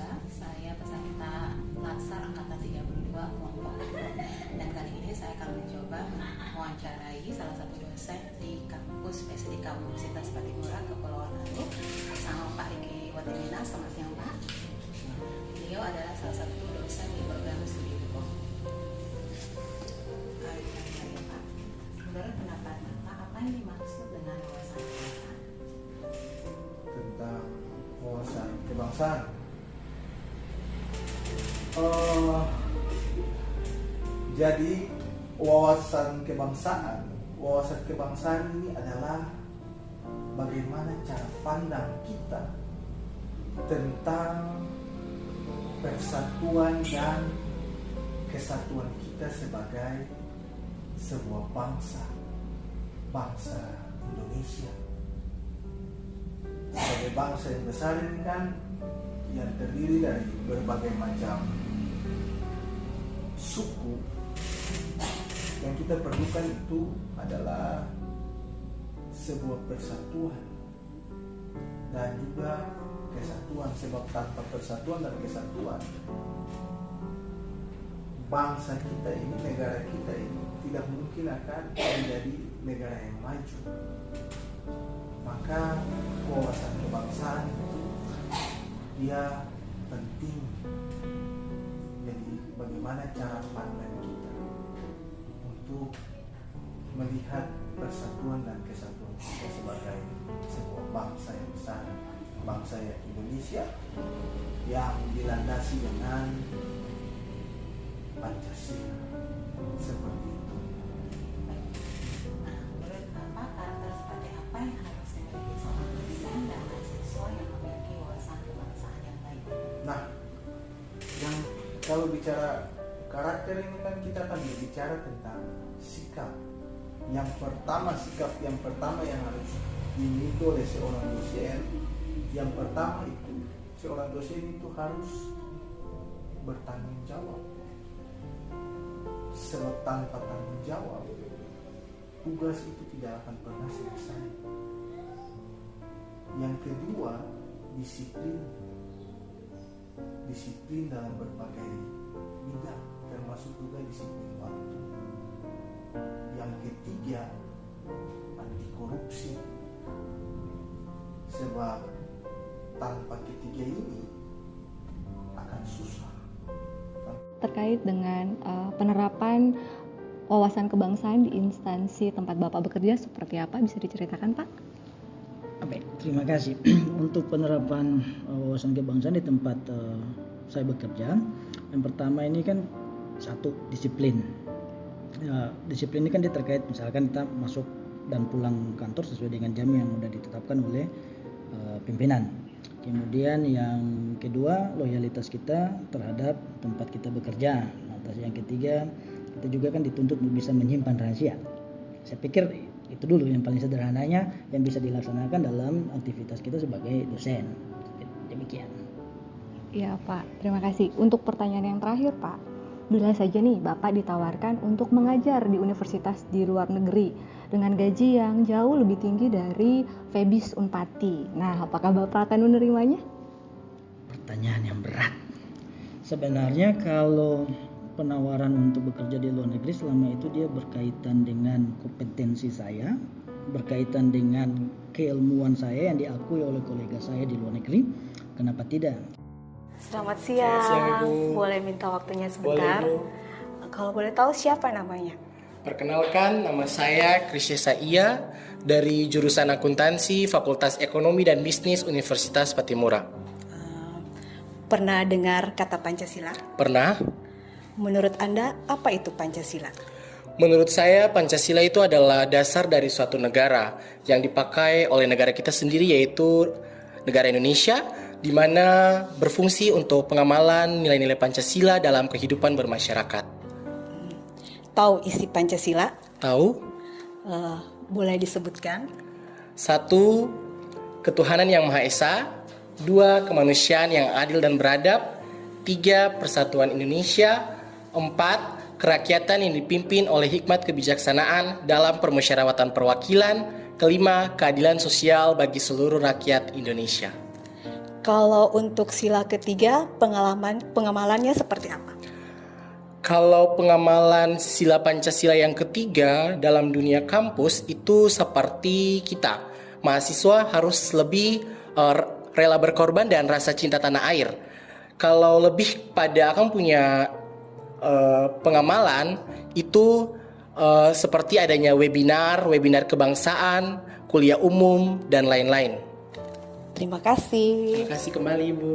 juga, saya peserta Latsar Angkatan 32 kelompok Pro. Dan kali ini saya akan mencoba mewawancarai salah satu dosen di kampus PSDK Universitas Patimura Kepulauan Riau bersama Pak Riki Watimina. Selamat siang Pak. Beliau adalah salah satu dosen di program studi hukum. Pak, menurut pendapat Bapak, apa yang dimaksud dengan wawasan kebangsaan? Tentang wawasan kebangsaan. Jadi wawasan kebangsaan ini adalah bagaimana cara pandang kita tentang persatuan dan kesatuan kita sebagai sebuah bangsa Indonesia. Sebagai bangsa yang besar ini kan yang terdiri dari berbagai macam suku, yang kita perlukan itu adalah sebuah persatuan dan juga kesatuan, sebab tanpa persatuan dan kesatuan bangsa kita ini, negara kita ini tidak mungkin akan menjadi negara yang maju. Maka wawasan kebangsaan itu dia penting. Jadi bagaimana cara pandang kita untuk melihat persatuan dan kesatuan kita sebagai sebuah bangsa yang besar, bangsa yang Indonesia yang dilandasi dengan Pancasila seperti itu. Menurut Bapak, karakter seperti apa yang harus dimiliki seorang dosen dan mahasiswa yang memiliki wawasan kebangsaan yang baik? Nah, yang kalau bicara karakter ini kan kita akan berbicara tentang sikap. Sikap yang pertama yang harus dimiliki oleh seorang dosen, yang pertama itu seorang dosen itu harus bertanggung jawab. Sebab tanpa tanggung jawab, tugas itu tidak akan pernah selesai. Yang kedua, disiplin dalam berbagai bidang, termasuk juga disiplin waktu. Yang ketiga, anti korupsi. Sebab tanpa ketiga ini akan susah. Terkait dengan penerapan wawasan kebangsaan di instansi tempat Bapak bekerja seperti apa, bisa diceritakan Pak? Baik, terima kasih. Untuk penerapan wawasan kebangsaan di tempat saya bekerja, yang pertama ini kan satu, disiplin. Disiplin ini kan terkait misalkan kita masuk dan pulang kantor sesuai dengan jam yang sudah ditetapkan oleh pimpinan. Kemudian yang kedua, loyalitas kita terhadap tempat kita bekerja. Terus yang ketiga, kita juga kan dituntut untuk bisa menyimpan rahasia. Saya pikir itu dulu yang paling sederhananya yang bisa dilaksanakan dalam aktivitas kita sebagai dosen. Demikian. Iya Pak, terima kasih. Untuk pertanyaan yang terakhir Pak, bila saja nih Bapak ditawarkan untuk mengajar di universitas di luar negeri dengan gaji yang jauh lebih tinggi dari Febis Unpati. Nah, apakah Bapak akan menerimanya? Pertanyaan yang berat. Sebenarnya kalau penawaran untuk bekerja di luar negeri selama itu dia berkaitan dengan kompetensi saya, berkaitan dengan keilmuan saya yang diakui oleh kolega saya di luar negeri, kenapa tidak? Selamat siang. Boleh minta waktunya sebentar? Boleh, kalau boleh tahu siapa namanya? Perkenalkan, nama saya Krisya Iya dari jurusan Akuntansi Fakultas Ekonomi dan Bisnis Universitas Patimura. Pernah dengar kata Pancasila? Pernah? Menurut Anda, apa itu Pancasila? Menurut saya, Pancasila itu adalah dasar dari suatu negara yang dipakai oleh negara kita sendiri, yaitu negara Indonesia, di mana berfungsi untuk pengamalan nilai-nilai Pancasila dalam kehidupan bermasyarakat. Tahu isi Pancasila? Tahu? Boleh disebutkan? 1. Ketuhanan yang Maha Esa. 2. Kemanusiaan yang adil dan beradab. 3. Persatuan Indonesia. 4. Kerakyatan yang dipimpin oleh hikmat kebijaksanaan dalam permusyawaratan perwakilan. 5. Keadilan sosial bagi seluruh rakyat Indonesia. Kalau untuk sila ketiga, pengamalannya seperti apa? Kalau pengamalan sila Pancasila yang ketiga dalam dunia kampus itu seperti kita, mahasiswa harus lebih rela berkorban dan rasa cinta tanah air. Kalau lebih pada akan punya pengamalan itu seperti adanya webinar kebangsaan, kuliah umum, dan lain-lain. Terima kasih. Terima kasih kembali Ibu.